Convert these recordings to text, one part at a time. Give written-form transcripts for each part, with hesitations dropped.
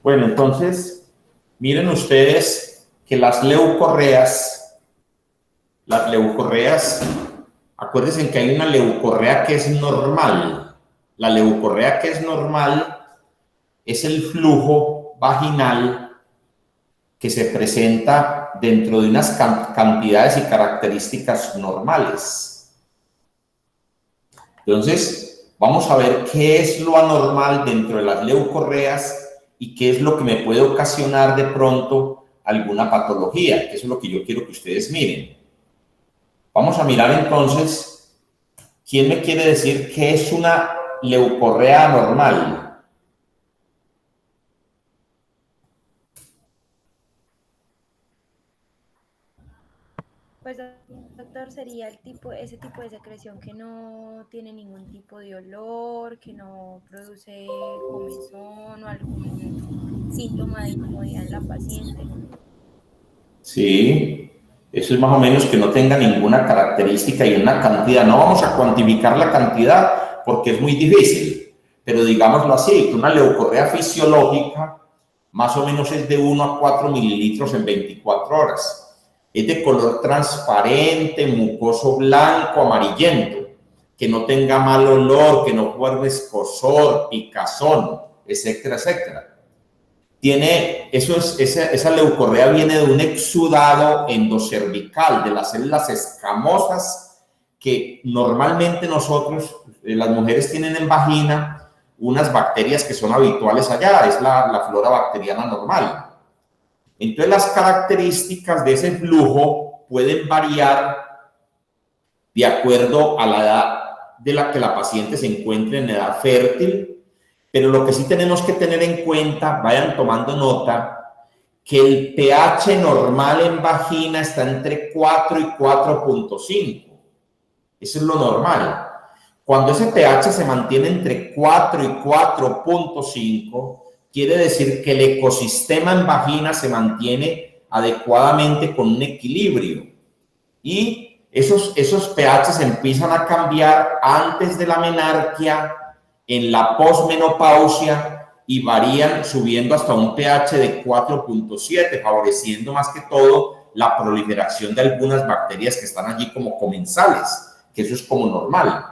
Bueno, entonces, miren ustedes que las leucorreas, acuérdense que hay una leucorrea que es normal. La leucorrea que es normal es el flujo vaginal que se presenta dentro de unas cantidades y características normales. Entonces, vamos a ver qué es lo anormal dentro de las leucorreas y qué es lo que me puede ocasionar de pronto alguna patología, que eso es lo que yo quiero que ustedes miren. Vamos a mirar entonces, ¿quién me quiere decir qué es una leucorrea anormal? Pues, doctor, sería ese tipo de secreción que no tiene ningún tipo de olor, que no produce comezón o algún síntoma de incomodidad en la paciente. Sí, eso es más o menos que no tenga ninguna característica y una cantidad. No vamos a cuantificar la cantidad porque es muy difícil, pero digámoslo así, que una leucorrea fisiológica más o menos es de 1 a 4 mililitros en 24 horas. Es de color transparente, mucoso blanco, amarillento, que no tenga mal olor, que no forme escozor, picazón, etcétera, etcétera. Esa leucorrea viene de un exudado endocervical, de las células escamosas que normalmente nosotros, las mujeres tienen en vagina unas bacterias que son habituales allá, es la flora bacteriana normal. Entonces las características de ese flujo pueden variar de acuerdo a la edad de la que la paciente se encuentre en edad fértil, pero lo que sí tenemos que tener en cuenta, vayan tomando nota, que el pH normal en vagina está entre 4 y 4.5. Eso es lo normal. Cuando ese pH se mantiene entre 4 y 4.5, quiere decir que el ecosistema en vagina se mantiene adecuadamente con un equilibrio. Y esos pHs empiezan a cambiar antes de la menarquia, en la posmenopausia, y varían subiendo hasta un pH de 4.7, favoreciendo más que todo la proliferación de algunas bacterias que están allí como comensales, que eso es como normal.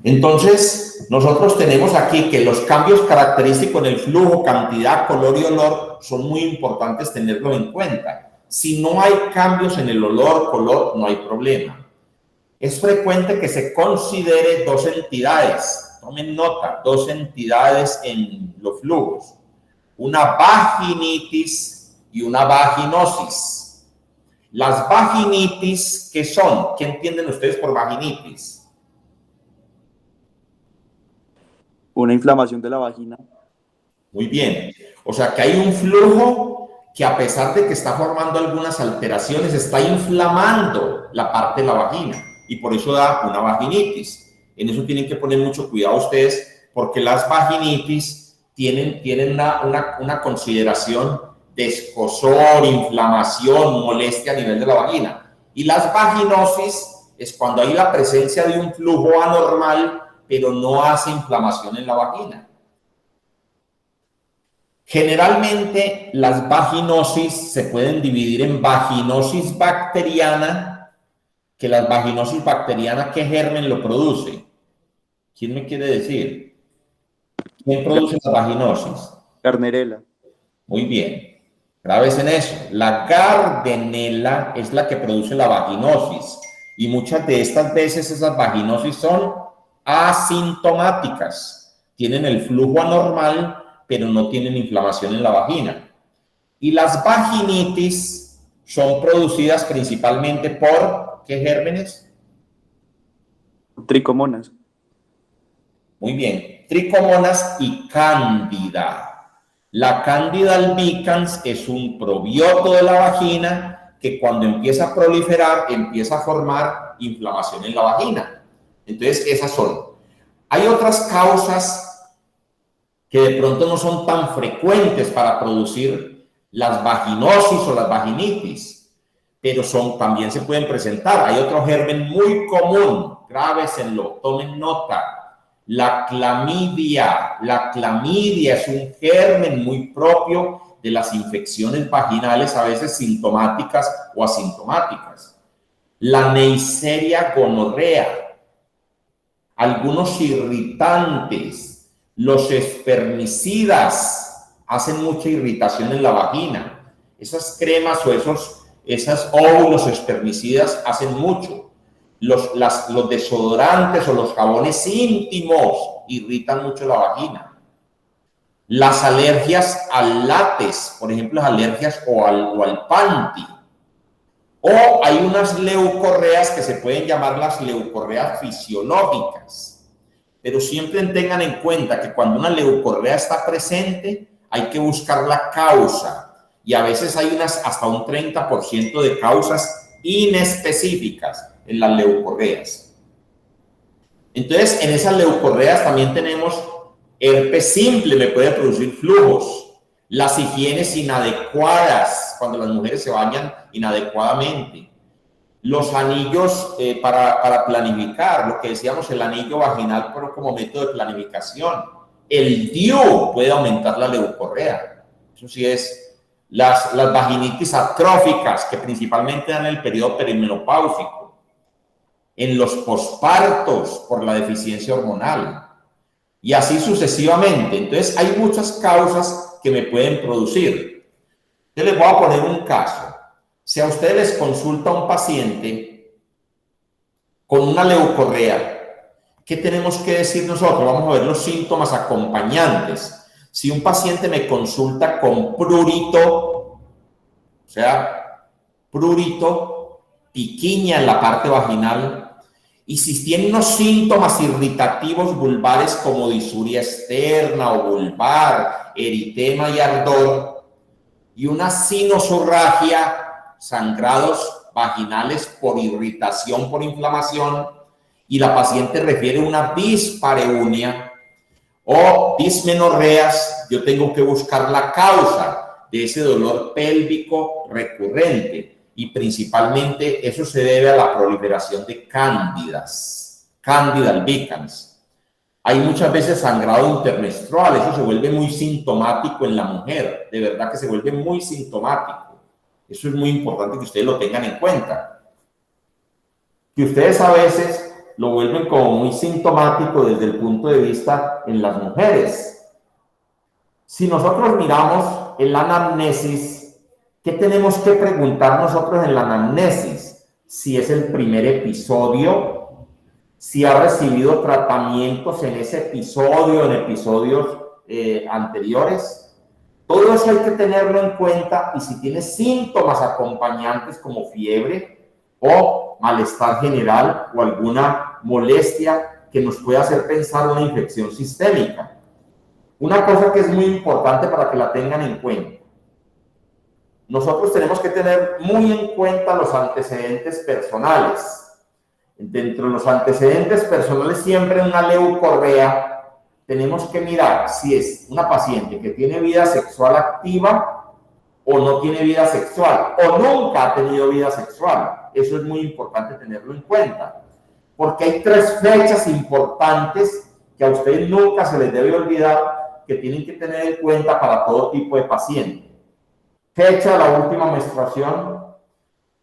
Entonces, nosotros tenemos aquí que los cambios característicos en el flujo, cantidad, color y olor son muy importantes tenerlo en cuenta. Si no hay cambios en el olor, color, no hay problema. Es frecuente que se considere dos entidades, tomen nota, dos entidades en los flujos, una vaginitis y una vaginosis. Las vaginitis, ¿qué son? ¿Qué entienden ustedes por vaginitis? Una inflamación de la vagina. Muy bien. O sea que hay un flujo que, a pesar de que está formando algunas alteraciones, está inflamando la parte de la vagina y por eso da una vaginitis. En eso tienen que poner mucho cuidado ustedes, porque las vaginitis tienen una consideración de escozor, inflamación, molestia a nivel de la vagina. Y las vaginosis es cuando hay la presencia de un flujo anormal, pero no hace inflamación en la vagina. Generalmente las vaginosis se pueden dividir en vaginosis bacteriana, que la vaginosis bacteriana, ¿qué germen lo produce? ¿Quién me quiere decir? ¿Quién produce la vaginosis? Gardnerella. Muy bien, graves en eso. La Gardnerella es la que produce la vaginosis y muchas de estas veces esas vaginosis son asintomáticas. Tienen el flujo anormal, pero no tienen inflamación en la vagina. Y las vaginitis son producidas principalmente por, ¿qué gérmenes? Tricomonas. Muy bien, tricomonas y cándida. La Candida albicans es un probioto de la vagina que, cuando empieza a proliferar, empieza a formar inflamación en la vagina. Entonces, esas son. Hay otras causas que de pronto no son tan frecuentes para producir las vaginosis o las vaginitis, pero también se pueden presentar. Hay otro germen muy común, grábenlo, tomen nota, la clamidia. La clamidia es un germen muy propio de las infecciones vaginales, a veces sintomáticas o asintomáticas. La Neisseria gonorrea, algunos irritantes, los espermicidas hacen mucha irritación en la vagina. Esas cremas o esas óvulos espermicidas hacen mucho. Los desodorantes o los jabones íntimos irritan mucho la vagina. Las alergias al látex, por ejemplo, las alergias o al panty. O hay unas leucorreas que se pueden llamar las leucorreas fisiológicas. Pero siempre tengan en cuenta que cuando una leucorrea está presente, hay que buscar la causa. Y a veces hay hasta un 30% de causas inespecíficas en las leucorreas. Entonces, en esas leucorreas también tenemos herpes simple, me puede producir flujos. Las higienes inadecuadas, cuando las mujeres se bañan inadecuadamente. Los anillos para planificar, lo que decíamos, el anillo vaginal pero como método de planificación. El DIU puede aumentar la leucorrea. Eso sí es. Las vaginitis atróficas, que principalmente dan en el periodo perimenopáusico. En los pospartos, por la deficiencia hormonal. Y así sucesivamente. Entonces, hay muchas causas que me pueden producir. Yo les voy a poner un caso. Si a ustedes les consulta un paciente con una leucorrea, ¿qué tenemos que decir nosotros? Vamos a ver los síntomas acompañantes. Si un paciente me consulta con prurito, o sea, prurito, piquiña en la parte vaginal, y si tiene unos síntomas irritativos vulvares como disuria externa o vulvar, eritema y ardor, y una sinusorragia, sangrados vaginales por irritación, por inflamación, y la paciente refiere una dispareunia o dismenorreas, yo tengo que buscar la causa de ese dolor pélvico recurrente. Y principalmente eso se debe a la proliferación de cándidas, Candida albicans. Hay muchas veces sangrado intermenstrual, eso se vuelve muy sintomático en la mujer, de verdad que se vuelve muy sintomático. Eso es muy importante que ustedes lo tengan en cuenta. Que ustedes a veces lo vuelven como muy sintomático desde el punto de vista en las mujeres. Si nosotros miramos en la anamnesis, ¿qué tenemos que preguntar nosotros en la anamnesis? Si es el primer episodio, si ha recibido tratamientos en ese episodio, en episodios anteriores. Todo eso hay que tenerlo en cuenta, y si tiene síntomas acompañantes como fiebre o malestar general o alguna molestia que nos pueda hacer pensar una infección sistémica. Una cosa que es muy importante para que la tengan en cuenta. Nosotros tenemos que tener muy en cuenta los antecedentes personales. Dentro de los antecedentes personales, siempre en una leucorrea, tenemos que mirar si es una paciente que tiene vida sexual activa o no tiene vida sexual, o nunca ha tenido vida sexual. Eso es muy importante tenerlo en cuenta, porque hay 3 fechas importantes que a ustedes nunca se les debe olvidar, que tienen que tener en cuenta para todo tipo de paciente. Fecha de la última menstruación,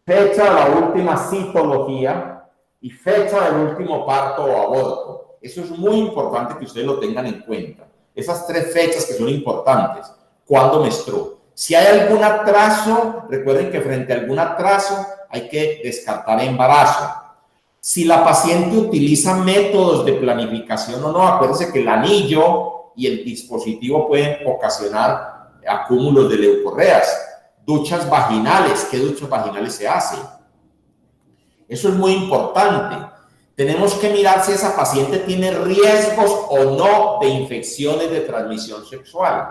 fecha de la última citología y fecha del último parto o aborto. Eso es muy importante que ustedes lo tengan en cuenta. Esas 3 fechas que son importantes. ¿Cuándo menstruó? Si hay algún atraso, recuerden que frente a algún atraso hay que descartar embarazo. Si la paciente utiliza métodos de planificación o no, acuérdense que el anillo y el dispositivo pueden ocasionar acúmulos de leucorreas. Duchas vaginales, ¿qué duchas vaginales se hacen? Eso es muy importante. Tenemos que mirar si esa paciente tiene riesgos o no de infecciones de transmisión sexual.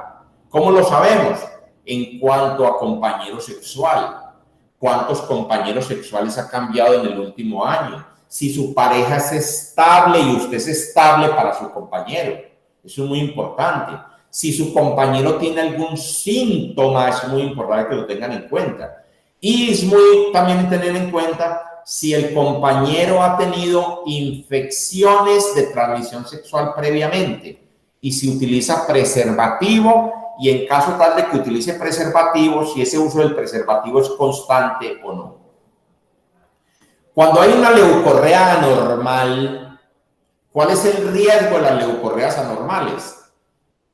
¿Cómo lo sabemos? En cuanto a compañero sexual. ¿Cuántos compañeros sexuales ha cambiado en el último año? Si su pareja es estable y usted es estable para su compañero. Eso es muy importante. Si su compañero tiene algún síntoma, es muy importante que lo tengan en cuenta. Y es muy también tener en cuenta si el compañero ha tenido infecciones de transmisión sexual previamente y si utiliza preservativo y en caso tal de que utilice preservativo, si ese uso del preservativo es constante o no. Cuando hay una leucorrea anormal, ¿cuál es el riesgo de las leucorreas anormales?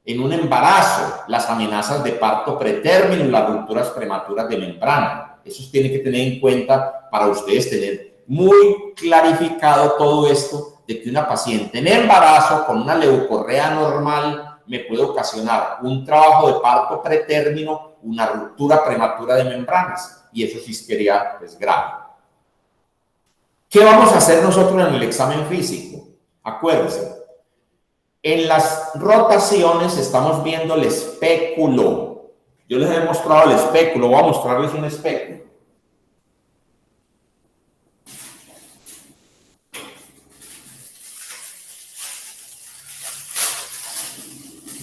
En un embarazo, las amenazas de parto pretérmino y las rupturas prematuras de membrana. Eso tiene que tener en cuenta para ustedes tener muy clarificado todo esto de que una paciente en embarazo con una leucorrea anormal me puede ocasionar un trabajo de parto pretérmino, una ruptura prematura de membranas y eso sí sería pues, grave. ¿Qué vamos a hacer nosotros en el examen físico? Acuérdense, en las rotaciones estamos viendo el espéculo. Yo les he mostrado el espéculo, voy a mostrarles un espéculo.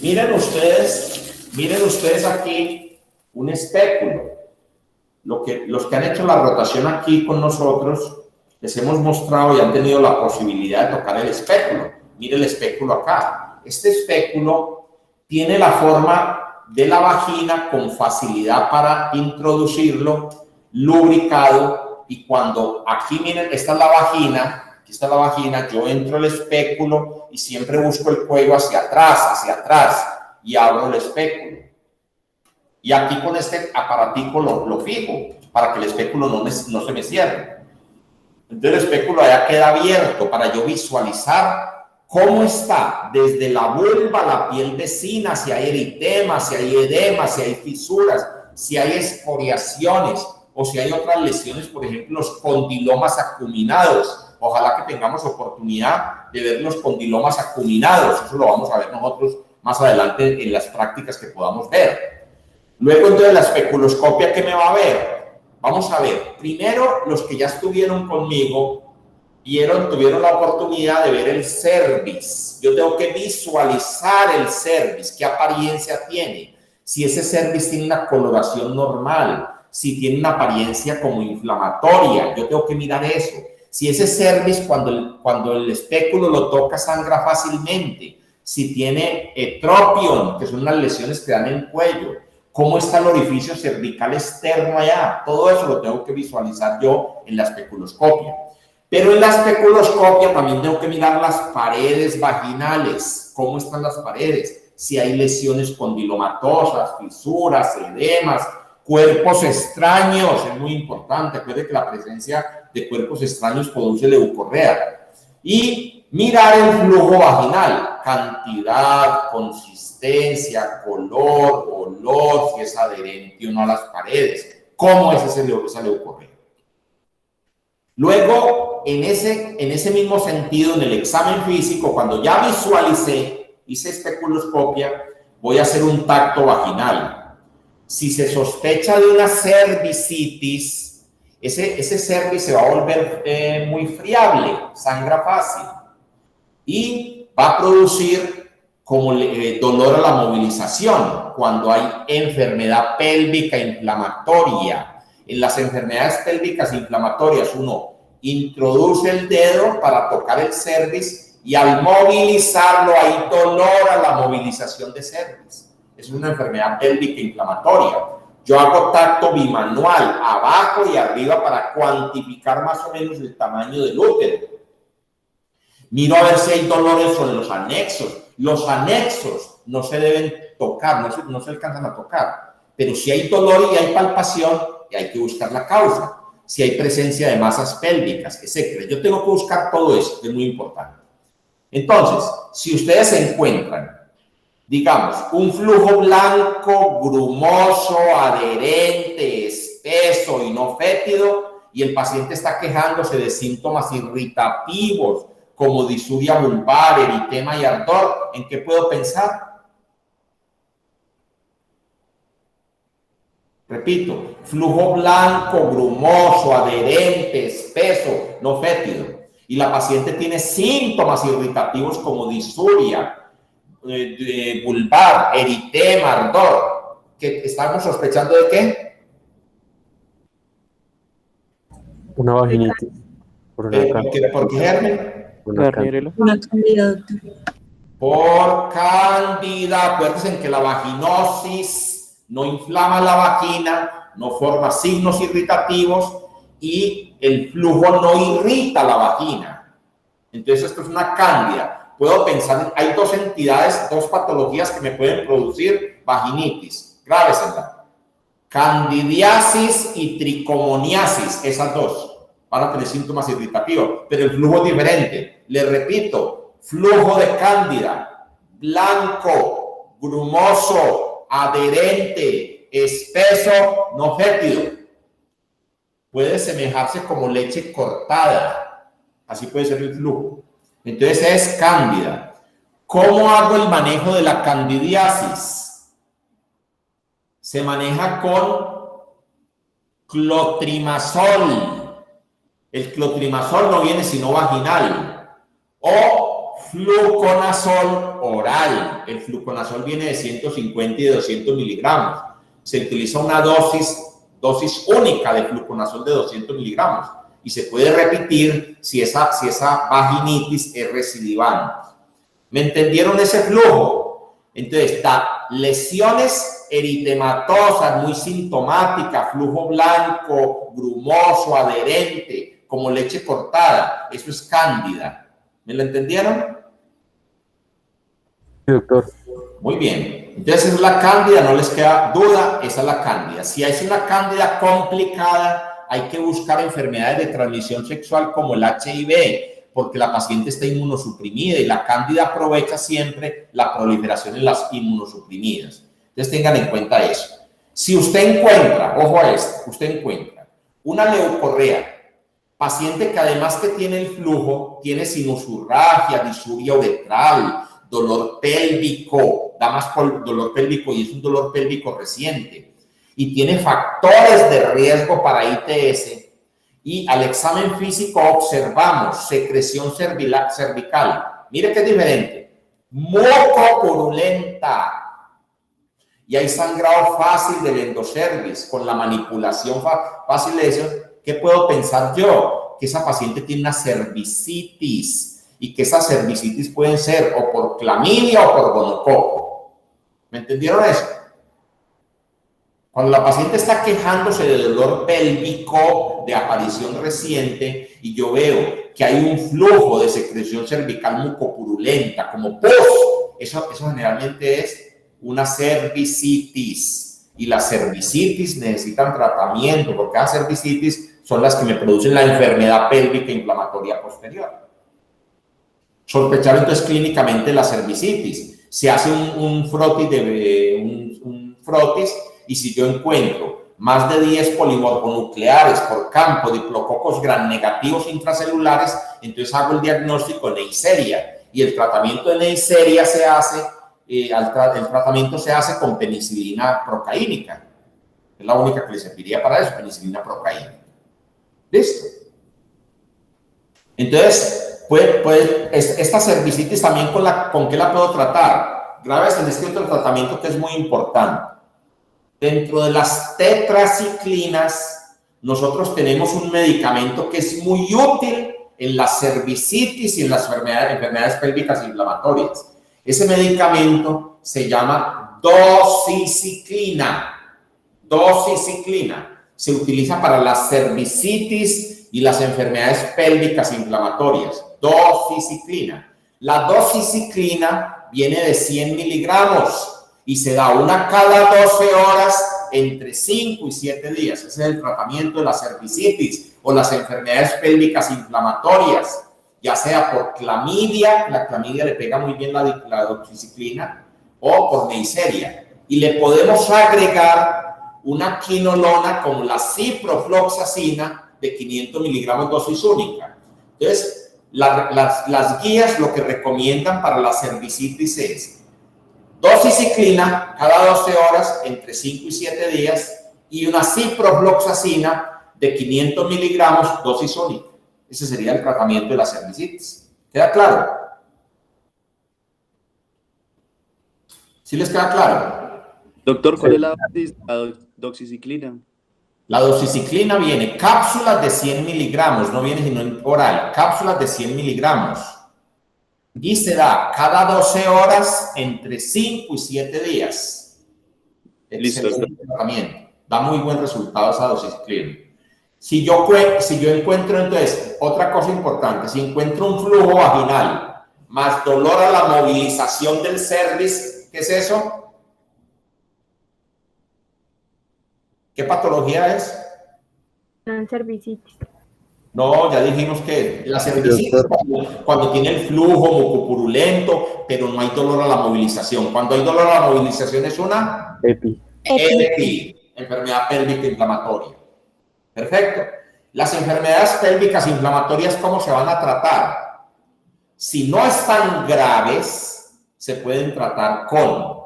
Miren ustedes aquí un espéculo. Los que han hecho la rotación aquí con nosotros, les hemos mostrado y han tenido la posibilidad de tocar el espéculo. Mire el espéculo acá. Este espéculo tiene la forma de la vagina con facilidad para introducirlo, lubricado, y cuando aquí miren, esta es la vagina, aquí está la vagina, yo entro el espéculo y siempre busco el cuello hacia atrás y abro el espéculo. Y aquí con este aparatico lo fijo para que el espéculo no se me cierre. Entonces el espéculo allá queda abierto para yo visualizar cómo está desde la vulva, la piel vecina, si hay eritema, si hay edema, si hay fisuras, si hay escoriaciones o si hay otras lesiones, por ejemplo, los condilomas acuminados. Ojalá que tengamos oportunidad de ver los condilomas acuminados. Eso lo vamos a ver nosotros más adelante en las prácticas que podamos ver. Luego, entonces, la especuloscopia, ¿qué me va a ver? Vamos a ver, primero, los que ya estuvieron conmigo, tuvieron la oportunidad de ver el cervix. Yo tengo que visualizar el cervix, qué apariencia tiene. Si ese cervix tiene una coloración normal, si tiene una apariencia como inflamatoria, yo tengo que mirar eso. Si ese cervix, cuando el espéculo lo toca, sangra fácilmente. Si tiene etropion, que son las lesiones que dan en el cuello. ¿Cómo está el orificio cervical externo allá? Todo eso lo tengo que visualizar yo en la especuloscopia. Pero en la especuloscopia también tengo que mirar las paredes vaginales. ¿Cómo están las paredes? Si hay lesiones condilomatosas, fisuras, edemas, cuerpos extraños. Es muy importante. Acuérdense que la presencia de cuerpos extraños produce leucorrea. Y mirar el flujo vaginal. Cantidad, consistencia, color, olor, si es adherente o no a las paredes. ¿Cómo es esa leucorrea? Luego, en ese mismo sentido, en el examen físico, cuando ya visualicé, hice especuloscopia, voy a hacer un tacto vaginal. Si se sospecha de una cervicitis, ese cervix se va a volver muy friable, sangra fácil y va a producir como dolor a la movilización cuando hay enfermedad pélvica inflamatoria. En las enfermedades pélvicas inflamatorias uno introduce el dedo para tocar el cervix y al movilizarlo hay dolor a la movilización de cervix. Es una enfermedad pélvica inflamatoria. Yo hago tacto bimanual, abajo y arriba, para cuantificar más o menos el tamaño del útero. Miro a ver si hay dolores sobre los anexos. Los anexos no se deben tocar, no se alcanzan a tocar. Pero si hay dolor y hay palpación, hay que buscar la causa. Si hay presencia de masas pélvicas, etc. Yo tengo que buscar todo eso, que es muy importante. Entonces, si ustedes encuentran, digamos, un flujo blanco, grumoso, adherente, espeso y no fétido, y el paciente está quejándose de síntomas irritativos, como disuria vulvar, eritema y ardor, ¿en qué puedo pensar? Repito, flujo blanco, grumoso, adherente, espeso, no fétido. Y la paciente tiene síntomas irritativos como disuria, vulvar, eritema, ardor. ¿Que estamos sospechando de qué? Una vaginitis. Por una ¿Por qué germen? una Garnierela. Una cándida, doctor. Por cándida. Acuérdense que la vaginosis no inflama la vagina, no forma signos irritativos y el flujo no irrita la vagina. Entonces esto es una cándida. Puedo pensar, hay dos entidades, dos patologías que me pueden producir vaginitis. Grábesela. Candidiasis y tricomoniasis, esas dos van a tener síntomas irritativos, pero el flujo es diferente. Les repito, flujo de cándida, blanco, grumoso, adherente, espeso, no fétido. Puede semejarse como leche cortada, así puede ser el flujo. Entonces es cándida. ¿Cómo hago el manejo de la candidiasis? Se maneja con clotrimazol. El clotrimazol no viene sino vaginal. O fluconazol oral. El fluconazol viene de 150 y de 200 miligramos. Se utiliza una dosis única de fluconazol de 200 miligramos. Y se puede repetir si esa vaginitis es recidivante. ¿Me entendieron ese flujo? Entonces, lesiones eritematosas, muy sintomáticas, flujo blanco, grumoso, adherente, como leche cortada. Eso es cándida. ¿Me lo entendieron? Sí, doctor. Muy bien. Entonces, esa es la cándida, no les queda duda, esa es la cándida. Si es una cándida complicada, hay que buscar enfermedades de transmisión sexual como el HIV, porque la paciente está inmunosuprimida y la cándida aprovecha siempre la proliferación en las inmunosuprimidas. Entonces tengan en cuenta eso. Si usted encuentra, ojo a esto, usted encuentra una leucorrea, paciente que además que tiene el flujo, tiene sinusurragia, disuria uretral, dolor pélvico, da más por dolor pélvico y es un dolor pélvico reciente, y tiene factores de riesgo para ITS, y al examen físico observamos secreción cervical. Mire qué diferente. Mucopurulenta. Y hay sangrado fácil del endocervix con la manipulación fácil de eso. ¿Qué puedo pensar yo? Que esa paciente tiene una cervicitis y que esas cervicitis pueden ser o por clamidia o por gonococo. ¿Me entendieron eso? Cuando la paciente está quejándose de dolor pélvico de aparición reciente y yo veo que hay un flujo de secreción cervical mucopurulenta como pus, eso generalmente es una cervicitis. Y las cervicitis necesitan tratamiento porque las cervicitis son las que me producen la enfermedad pélvica inflamatoria posterior. Sospechar entonces clínicamente la cervicitis. Se hace un frotis un frotis. Y si yo encuentro más de 10 polimorfonucleares por campo, diplococos gram negativos intracelulares, entonces hago el diagnóstico de Neisseria. Y el tratamiento de Neisseria se hace, el tratamiento se hace con penicilina procaínica. Es la única que le serviría para eso, penicilina procaínica. ¿Listo? Entonces, esta cervicitis también ¿con qué la puedo tratar? Graves en este otro tratamiento que es muy importante. Dentro de las tetraciclinas, nosotros tenemos un medicamento que es muy útil en la cervicitis y en las enfermedades pélvicas inflamatorias. Ese medicamento se llama doxiciclina. Doxiciclina. Se utiliza para la cervicitis y las enfermedades pélvicas inflamatorias. Doxiciclina. La doxiciclina viene de 100 miligramos. Y se da una cada 12 horas entre 5 y 7 días. Ese es el tratamiento de la cervicitis o las enfermedades pélvicas inflamatorias, ya sea por clamidia, la clamidia le pega muy bien la doxiciclina, o por Neisseria. Y le podemos agregar una quinolona como la ciprofloxacina de 500 miligramos dosis única. Entonces, las guías lo que recomiendan para la cervicitis es doxiciclina cada 12 horas entre 5 y 7 días y una ciprofloxacina de 500 miligramos dosis única. Ese sería el tratamiento de la cervicitis. ¿Queda claro? ¿Sí les queda claro? Doctor, ¿cuál es la dosis de la doxiciclina? La doxiciclina viene cápsulas de 100 miligramos, no viene sino en oral, cápsulas de 100 miligramos. Y se da cada 12 horas entre 5 y 7 días. Listo. Excelente tratamiento. Da muy buen resultado esa doxiciclina. Si yo encuentro, entonces, otra cosa importante, si encuentro un flujo vaginal más dolor a la movilización del cervix, ¿qué es eso? ¿Qué patología es? Cervicitis. No, ya dijimos que la cervicitis cuando tiene el flujo mucopurulento, pero no hay dolor a la movilización. Cuando hay dolor a la movilización es una EPI. EPI, enfermedad pélvica inflamatoria. Perfecto. Las enfermedades pélvicas inflamatorias, ¿cómo se van a tratar? Si no están graves, se pueden tratar con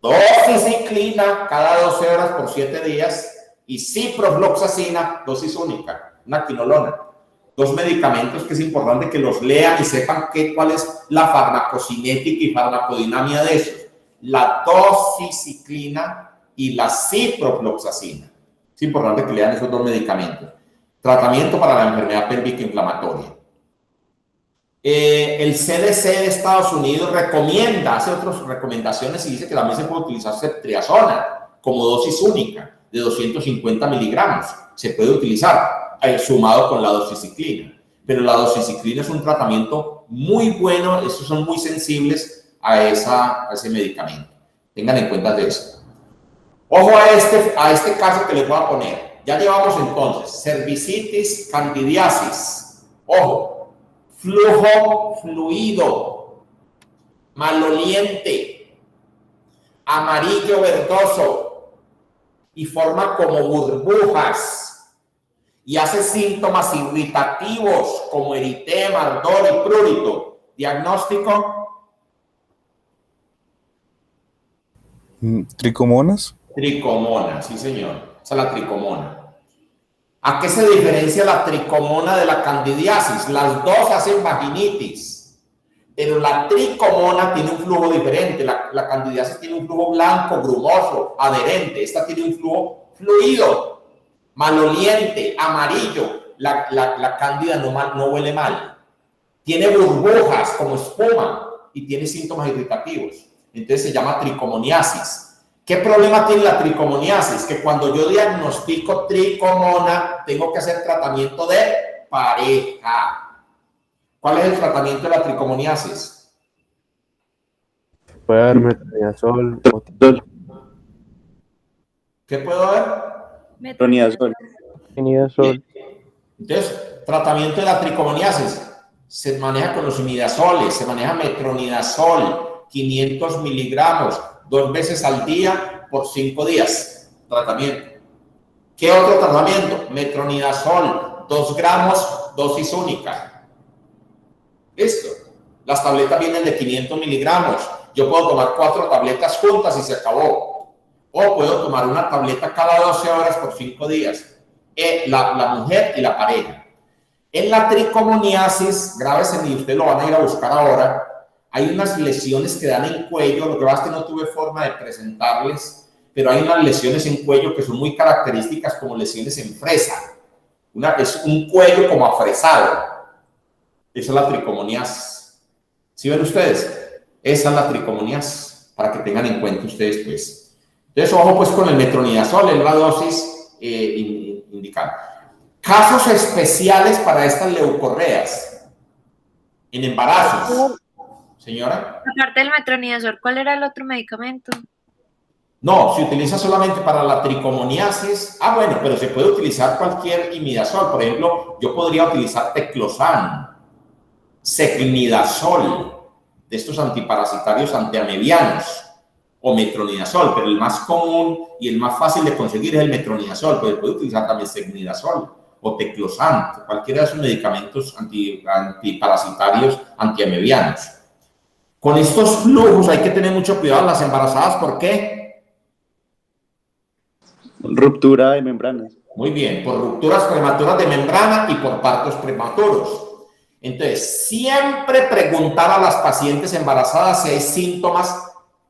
doxiciclina cada 12 horas por 7 días y ciprofloxacina, dosis única, una quinolona. Dos medicamentos que es importante que los lean y sepan cuál es la farmacocinética y farmacodinamia de esos. La doxiciclina y la ciprofloxacina. Es importante que lean esos dos medicamentos. Tratamiento para la enfermedad pélvica inflamatoria. El CDC de Estados Unidos hace otras recomendaciones y dice que también se puede utilizar ceftriaxona como dosis única de 250 miligramos. Se puede utilizar sumado con la doxiciclina. Pero la doxiciclina es un tratamiento muy bueno, estos son muy sensibles a ese medicamento. Tengan en cuenta de eso. Ojo a este caso que les voy a poner. Ya llevamos entonces cervicitis, candidiasis. Ojo, flujo fluido, maloliente, amarillo verdoso y forma como burbujas y hace síntomas irritativos como eritema, ardor y prurito. ¿Diagnóstico? ¿Tricomonas? Tricomona, sí señor. Esa es la tricomona. ¿A qué se diferencia la tricomona de la candidiasis? Las dos hacen vaginitis, pero la tricomona tiene un flujo diferente. La candidiasis tiene un flujo blanco, grumoso, adherente. Esta tiene un flujo fluido, maloliente, amarillo. La cándida no huele mal. Tiene burbujas como espuma y tiene síntomas irritativos. Entonces se llama tricomoniasis. ¿Qué problema tiene la tricomoniasis? Que cuando yo diagnostico tricomona, tengo que hacer tratamiento de pareja. ¿Cuál es el tratamiento de la tricomoniasis? Puede haber metronidazol. ¿Qué puedo haber? Metronidazol. Metronidazol. Entonces, tratamiento de la tricomoniasis se maneja con los imidazoles, se maneja metronidazol, 500 miligramos, 2 veces al día por 5 días. Tratamiento. ¿Qué otro tratamiento? Metronidazol, 2 gramos, dosis única. Listo. Las tabletas vienen de 500 miligramos. Yo puedo tomar 4 tabletas juntas y se acabó. O puedo tomar una tableta cada 12 horas por 5 días. La mujer y la pareja. En la tricomoniasis, grábese y ustedes lo van a ir a buscar ahora. Hay unas lesiones que dan en cuello, lo que pasa es que no tuve forma de presentarles, pero hay unas lesiones en cuello que son muy características como lesiones en fresa. Es un cuello como afresado. Esa es la tricomoniasis. ¿Sí ven ustedes? Esa es la tricomoniasis, para que tengan en cuenta ustedes, pues. Entonces, ojo pues con el metronidazol, es la dosis indicada. Casos especiales para estas leucorreas en embarazos. Señora. Aparte del metronidazol, ¿cuál era el otro medicamento? No, se utiliza solamente para la tricomoniasis. Ah, bueno, pero se puede utilizar cualquier imidazol. Por ejemplo, yo podría utilizar teclosan, secnidazol, de estos antiparasitarios antiamebianos, o metronidazol, pero el más común y el más fácil de conseguir es el metronidazol, pero se puede utilizar también secnidazol o teclosan, cualquiera de esos medicamentos antiparasitarios antiamebianos. Con estos flujos hay que tener mucho cuidado en las embarazadas. ¿Por qué? Ruptura de membranas. Muy bien, por rupturas prematuras de membrana y por partos prematuros. Entonces, siempre preguntar a las pacientes embarazadas si hay síntomas,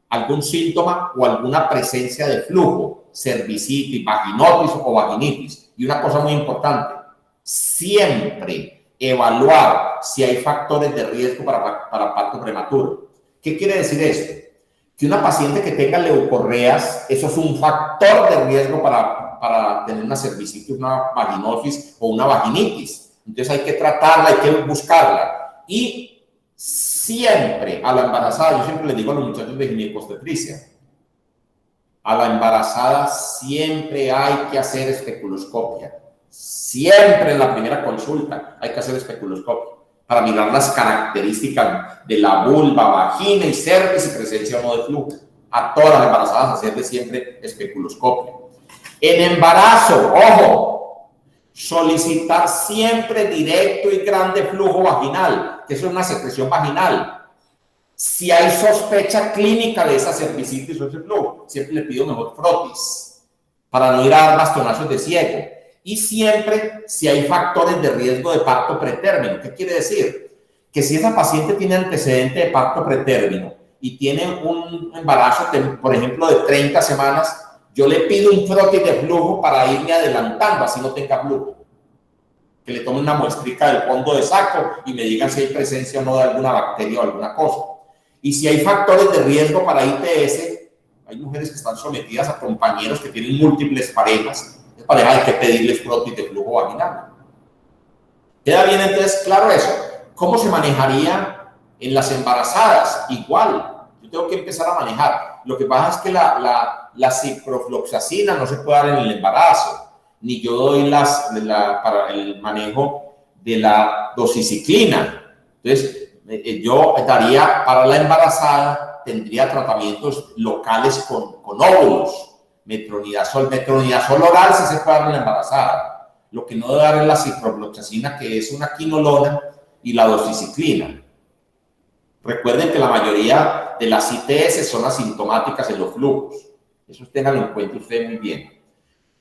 algún síntoma o alguna presencia de flujo. cervicitis, vaginotis o vaginitis. Y una cosa muy importante, siempre evaluar si hay factores de riesgo para parto prematuro. ¿Qué quiere decir esto? Que una paciente que tenga leucorreas, eso es un factor de riesgo para tener una cervicitis, una vaginosis o una vaginitis. Entonces hay que tratarla, hay que buscarla. Y siempre a la embarazada, yo siempre le digo a los muchachos de ginecobstetricia, a la embarazada siempre hay que hacer especuloscopia. Siempre en la primera consulta hay que hacer especuloscopia para mirar las características de la vulva, vagina y cervix y presencia o no de flujo. A todas las embarazadas hacerle siempre especuloscopia. En embarazo, ojo, solicitar siempre directo y grande flujo vaginal, que eso es una secreción vaginal. Si hay sospecha clínica de esa cervicitis o ese flujo, siempre le pido mejor frotis para no ir a dar bastonazos de ciego. Y siempre si hay factores de riesgo de parto pretérmino. ¿Qué quiere decir? Que si esa paciente tiene antecedente de parto pretérmino y tiene un embarazo, por ejemplo, de 30 semanas, yo le pido un frotis de flujo para irme adelantando, así no tenga flujo. Que le tome una muestrica del fondo de saco y me digan si hay presencia o no de alguna bacteria o alguna cosa. Y si hay factores de riesgo para ITS, hay mujeres que están sometidas a compañeros que tienen múltiples parejas, pareja hay que pedirles frotis de flujo vaginal. ¿Queda bien entonces claro eso? ¿Cómo se manejaría en las embarazadas? Igual, yo tengo que empezar a manejar. Lo que pasa es que la ciprofloxacina no se puede dar en el embarazo, ni yo doy para el manejo de la doxiciclina. Entonces, yo daría para la embarazada, tendría tratamientos locales con óvulos. Metronidazol oral sí se puede dar en la embarazada. Lo que no debe dar es la ciprofloxacina, que es una quinolona, y la doxiciclina. Recuerden que la mayoría de las ITS son asintomáticas en los flujos. Eso tenganlo en cuenta ustedes muy bien.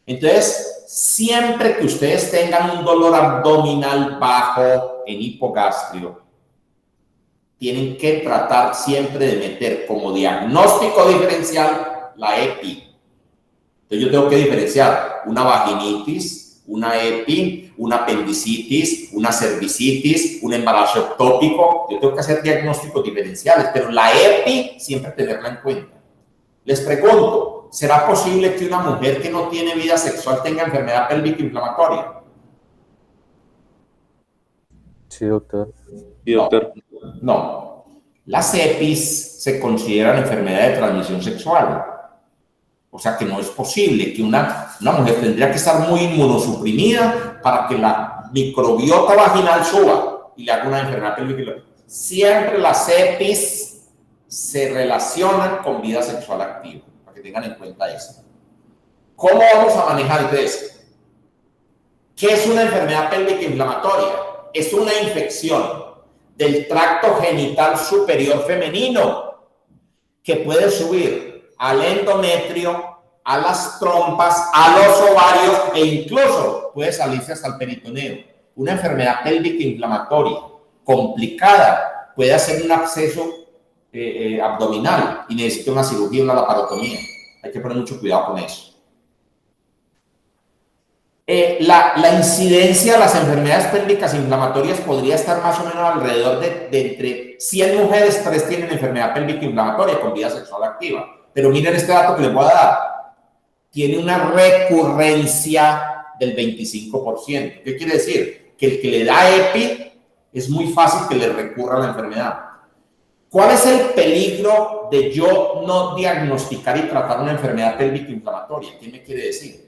Entonces, siempre que ustedes tengan un dolor abdominal bajo en hipogastrio, tienen que tratar siempre de meter como diagnóstico diferencial la EPI. Entonces yo tengo que diferenciar una vaginitis, una EPI, una apendicitis, una cervicitis, un embarazo ectópico. Yo tengo que hacer diagnósticos diferenciales, pero la EPI siempre tenerla en cuenta. Les pregunto, ¿será posible que una mujer que no tiene vida sexual tenga enfermedad pélvica inflamatoria? Sí, doctor. Sí, doctor. No. Las EPIs se consideran enfermedades de transmisión sexual. O sea que no es posible que una mujer tendría que estar muy inmunosuprimida para que la microbiota vaginal suba y le haga una enfermedad pélvica. Siempre las EPIs se relacionan con vida sexual activa, para que tengan en cuenta eso. ¿Cómo vamos a manejar entonces? ¿Qué es una enfermedad pélvica inflamatoria? Es una infección del tracto genital superior femenino que puede subir al endometrio, a las trompas, a los ovarios e incluso puede salirse hasta el peritoneo. Una enfermedad pélvica inflamatoria complicada puede hacer un absceso abdominal y necesita una cirugía, una laparotomía. Hay que poner mucho cuidado con eso. La incidencia de las enfermedades pélvicas inflamatorias podría estar más o menos alrededor de entre 100 mujeres, 3 tienen enfermedad pélvica inflamatoria con vida sexual activa. Pero miren este dato que les voy a dar. Tiene una recurrencia del 25%. ¿Qué quiere decir? Que el que le da EPI es muy fácil que le recurra a la enfermedad. ¿Cuál es el peligro de yo no diagnosticar y tratar una enfermedad pélvica inflamatoria? ¿Qué me quiere decir?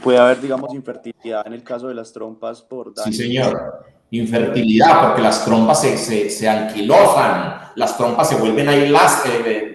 Puede haber, digamos, infertilidad en el caso de las trompas por daño. Sí, señor. Infertilidad, porque las trompas se anquilosan, las trompas se vuelven ahí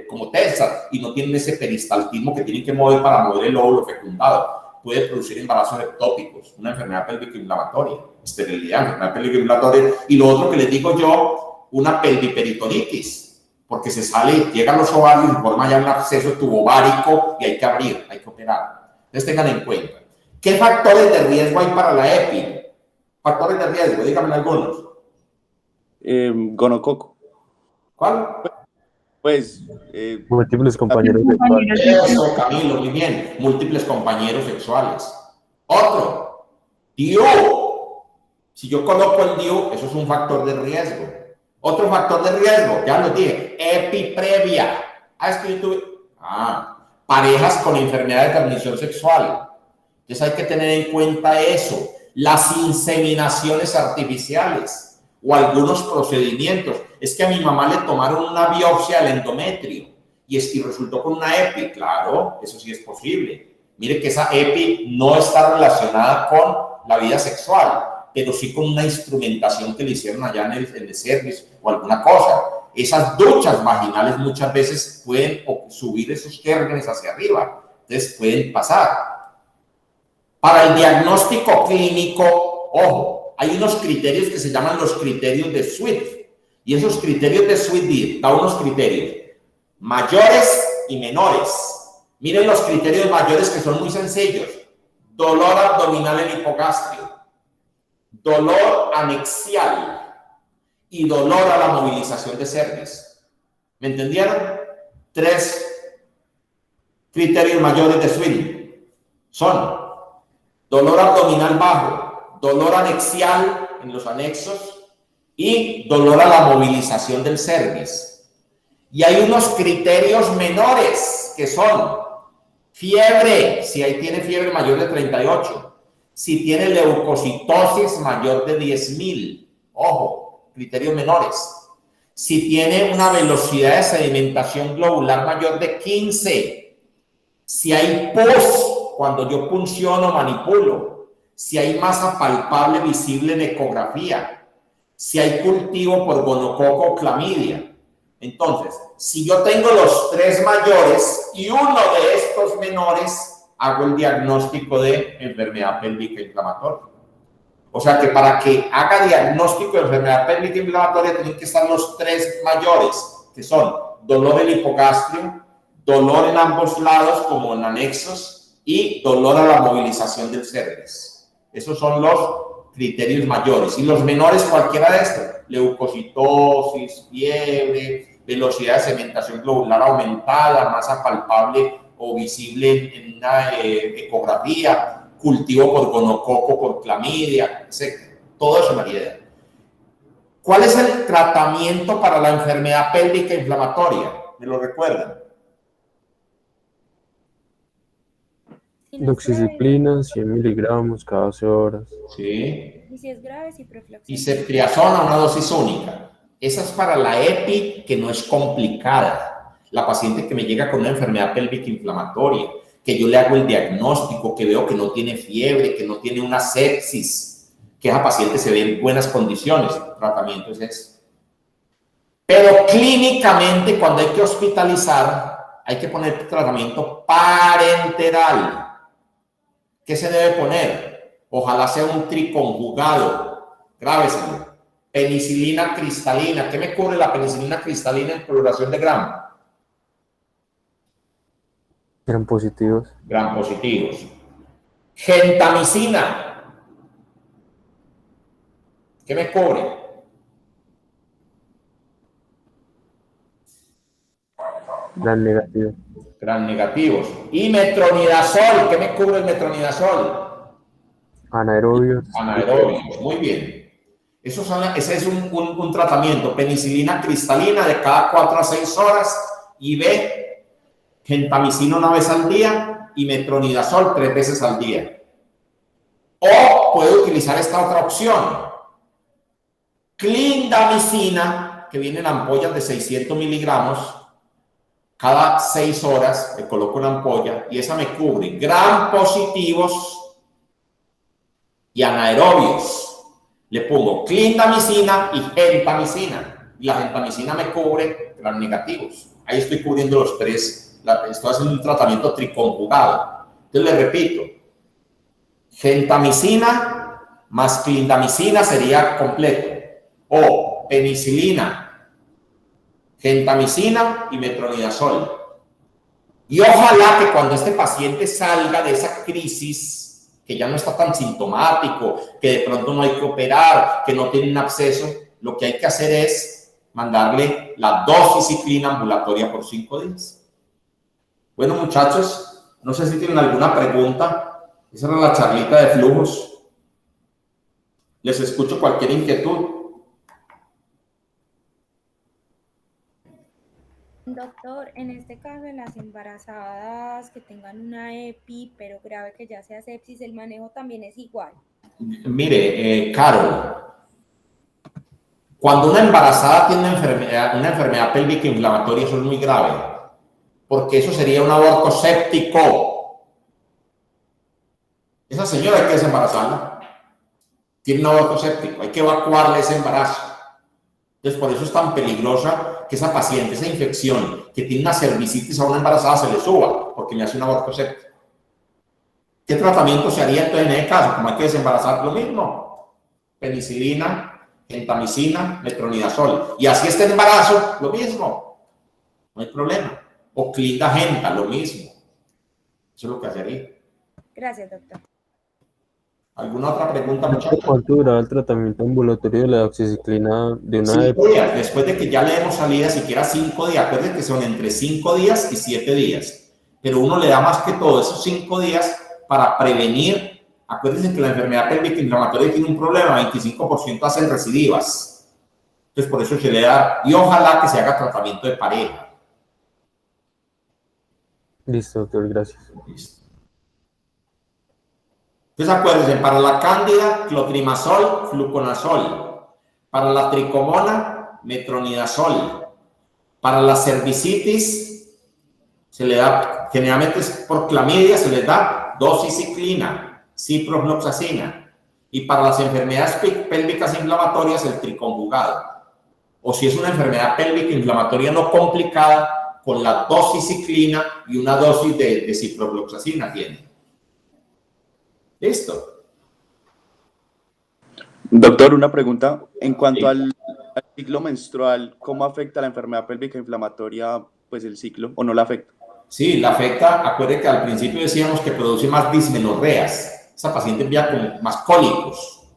como tensas y no tienen ese peristaltismo que tienen que mover para mover el óvulo fecundado. Puede producir embarazos ectópicos, una enfermedad pélvica inflamatoria, esterilidad, enfermedad pélvica inflamatoria. Y lo otro que les digo yo, una pelviperitonitis, porque se sale, llegan los ovarios y forma ya un absceso tubovárico y hay que abrir, hay que operar. Entonces tengan en cuenta. ¿Qué factores de riesgo hay para la EPI? Factores de riesgo, díganme algunos. Gonococo. ¿Cuál? Pues, Múltiples compañeros sexuales. Eso, Camilo, muy bien. Múltiples compañeros sexuales. Otro, DIU. Si yo coloco el DIU, eso es un factor de riesgo. Otro factor de riesgo, ya lo dije, epiprevia. Es que yo tuve... parejas con enfermedad de transmisión sexual. Entonces hay que tener en cuenta eso. Las inseminaciones artificiales o algunos procedimientos. Es que a mi mamá le tomaron una biopsia al endometrio y resultó con una EPI. Claro, eso sí es posible. Mire que esa EPI no está relacionada con la vida sexual, pero sí con una instrumentación que le hicieron allá en el cervix o alguna cosa. Esas duchas vaginales muchas veces pueden subir esos gérmenes hacia arriba, entonces pueden pasar. Para el diagnóstico clínico, ojo, hay unos criterios que se llaman los criterios de Swift, y esos criterios de Swift da unos criterios mayores y menores. Miren los criterios mayores, que son muy sencillos: dolor abdominal en hipogastrio, dolor anexial y dolor a la movilización de cervix. ¿Me entendieron? 3 criterios mayores de Swift son dolor abdominal bajo, dolor anexial en los anexos y dolor a la movilización del cervix. Y hay unos criterios menores que son fiebre, si ahí tiene fiebre mayor de 38, si tiene leucocitosis mayor de 10.000, ojo, criterios menores. Si tiene una velocidad de sedimentación globular mayor de 15, si hay pus cuando yo punciono o manipulo, si hay masa palpable visible en ecografía, si hay cultivo por gonococo o clamidia. Entonces, si yo tengo los 3 mayores y uno de estos menores, hago el diagnóstico de enfermedad pélvica inflamatoria. O sea que para que haga diagnóstico de enfermedad pélvica inflamatoria tienen que estar los 3 mayores, que son dolor en hipogastrio, dolor en ambos lados como en anexos y dolor a la movilización del cervix. Esos son los criterios mayores. Y los menores, cualquiera de estos: leucocitosis, fiebre, velocidad de sedimentación globular aumentada, masa palpable o visible en una ecografía, cultivo por gonococo, por clamidia, etc. Todo eso, María. ¿Cuál es el tratamiento para la enfermedad pélvica inflamatoria? ¿Me lo recuerdan? Doxiciclina, 100 miligramos cada 12 horas. Sí. Y si es grave, ciprofloxacina. Y ceftriaxona, una dosis única. Esa es para la EPI, que no es complicada. La paciente que me llega con una enfermedad pélvica inflamatoria, que yo le hago el diagnóstico, que veo que no tiene fiebre, que no tiene una sepsis, que esa paciente se ve en buenas condiciones. El tratamiento es ese. Pero clínicamente, cuando hay que hospitalizar, hay que poner tratamiento parenteral. ¿Qué se debe poner? Ojalá sea un triconjugado. Grábeselo. Penicilina cristalina. ¿Qué me cubre la penicilina cristalina en coloración de Gram? Eran positivos. Gram positivos. Gentamicina. ¿Qué me cubre? Eran negativos. Gran negativos. Y metronidazol. ¿Qué me cubre el metronidazol? Anaerobios. Anaerobios. Muy bien. Ese es un tratamiento. Penicilina cristalina de cada 4 a 6 horas. Y B, gentamicina una vez al día y metronidazol 3 veces al día. O puede utilizar esta otra opción. Clindamicina, que viene en ampollas de 600 miligramos. Cada 6 horas le coloco una ampolla y esa me cubre gram positivos y anaerobios. Le pongo clindamicina y gentamicina. Y la gentamicina me cubre gram negativos. Ahí estoy cubriendo los 3. Estoy haciendo un tratamiento triconjugado. Entonces le repito: gentamicina más clindamicina sería completo. O penicilina, gentamicina y metronidazol. Y ojalá que cuando este paciente salga de esa crisis, que ya no está tan sintomático, que de pronto no hay que operar, que no tiene un absceso, lo que hay que hacer es mandarle la doxiciclina ambulatoria por 5 días. Bueno, muchachos, no sé si tienen alguna pregunta. Esa era la charlita de flujos. Les escucho cualquier inquietud. Doctor, en este caso, en las embarazadas que tengan una EPI, pero grave que ya sea sepsis, ¿el manejo también es igual? Mire, Carol, cuando una embarazada tiene una enfermedad pélvica inflamatoria, eso es muy grave, porque eso sería un aborto séptico. Esa señora hay que desembarazarla. Tiene un aborto séptico, hay que evacuarle ese embarazo. Entonces, por eso es tan peligrosa que esa paciente, esa infección que tiene una cervicitis a una embarazada se le suba, porque le hace un aborto séptico. ¿Qué tratamiento se haría entonces en ese caso? Como hay que desembarazar, lo mismo. Penicilina, gentamicina, metronidazol. Y así este embarazo, lo mismo. No hay problema. O clindagenta, lo mismo. Eso es lo que hacería. Gracias, doctor. ¿Alguna otra pregunta, muchachos? ¿Cuánto duraba el tratamiento ambulatorio de la doxiciclina de una 5 días. Después de que ya le demos salida, siquiera 5 días. Acuérdense que son entre 5 días y 7 días. Pero uno le da más que todo esos 5 días para prevenir. Acuérdense que la enfermedad pélvica inflamatoria tiene un problema, 25% hacen recidivas. Entonces, por eso se le da, y ojalá que se haga tratamiento de pareja. Listo, doctor, gracias. Listo. Entonces, acuérdense, para la cándida, clotrimazol, fluconazol. Para la tricomona, metronidazol. Para la cervicitis, se le da, generalmente es por clamidia, se les da doxiciclina, ciprofloxacina. Y para las enfermedades pélvicas inflamatorias, el triconjugado. O si es una enfermedad pélvica inflamatoria no complicada, con la doxiciclina y una dosis de ciprofloxacina tiene. ¿Listo? Doctor, una pregunta. En cuanto al ciclo menstrual, ¿cómo afecta la enfermedad pélvica inflamatoria, pues el ciclo, o no la afecta? Sí, la afecta. Acuérdense que al principio decíamos que produce más dismenorreas. Esa paciente envía con más cólicos.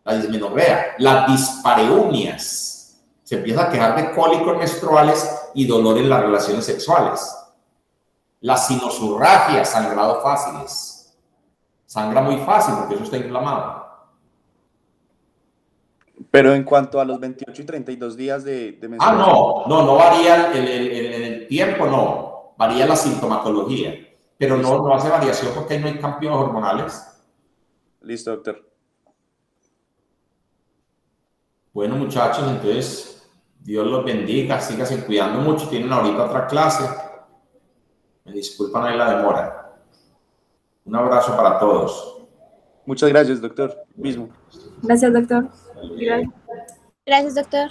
La dismenorrea. Las dispareunias. Se empieza a quejar de cólicos menstruales y dolor en las relaciones sexuales. Las sinusurragias, sangrado fáciles. Sangra muy fácil porque eso está inflamado. Pero en cuanto a los 28 y 32 días de menstruación. No varía el tiempo, no. Varía la sintomatología. Pero no hace variación porque no hay cambios hormonales. Listo, doctor. Bueno, muchachos, entonces, Dios los bendiga. Síganse cuidando mucho. Tienen ahorita otra clase. Me disculpan ahí la demora. Un abrazo para todos. Muchas gracias, doctor. Mismo. Gracias, doctor. Gracias, doctor.